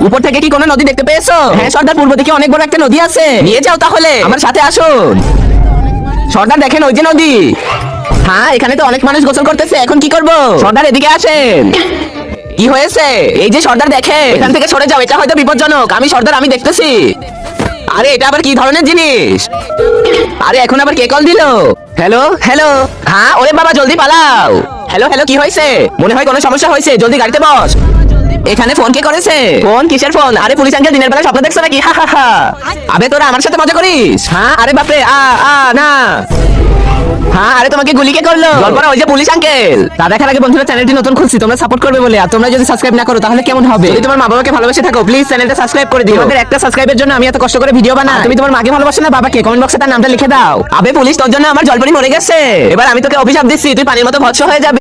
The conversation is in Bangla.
উপর থেকে কি কোনো নদী দেখতে পেয়েছো? হ্যাঁ সর্দার, পূর্ব দিকে অনেক বড় একটা নদী আছে। নিয়ে যাও তাহলে, আমার সাথে আসুন। সর্দার দেখেন ওই যে নদী। হ্যাঁ এখানে তো অনেক মানুষ গোসল করতেছে, এখন কি করব? সর্দার এদিকে আসেন। কি হয়েছে? এই যে সর্দার দেখে, এখান থেকে সরে যাও, এটা হয়তো বিপজ্জনক। আমি সর্দার, আমি দেখতেছি। আরে এটা আবার কি ধরনের জিনিস? আরে এখন আবার কে কল দিল? Hello hello. হ্যাঁ ওরে বাবা, জলদি পালাও। হ্যালো হ্যালো, কি হয়েছে? মনে হয় কোনো সমস্যা হয়েছে, জলদি গাড়িতে বস। এখানে ফোন কে করেছে? ফোন? কিসের ফোন? আরে পুলিশ আঙ্কেল দিনের বেলা স্বপ্ন দেখছো নাকি? হা হা হা। আবে তোরা আমার সাথে মজা করিস? হ্যাঁ আরে বাপরে, না। হ্যাঁ আরে তোমাকে গুলি কে করলো? জলপরা ওই যে পুলিশ আঙ্কেল। তা দেখার আগে বন্ধুরা, চ্যানেলটি নতুন খুলছি, তোমরা সাপোর্ট করবে বলে। আর তোমরা যদি সাবস্ক্রাইব না করো তাহলে কেমন হবে? যদি তোমার মা বাবাকে ভালোবেসে থাকো, প্লিজ চ্যানেলটা সাবস্ক্রাইব করে দিও। তোমাদের একটা সাবস্ক্রাইবের জন্য আমি এত কষ্ট করে ভিডিও বানাই। তুমি তোমার মাকে ভালোবাসো না বাবাকে? কমেন্ট বক্সে তার নামটা লিখে দাও। আবে পুলিশ, তোর জন্য আমার জলপরি মরে গেছে। এবার আমি তোকে অভিশাপ দিচ্ছি, তুই পানির মতো ভস্ম হয়ে যাবি।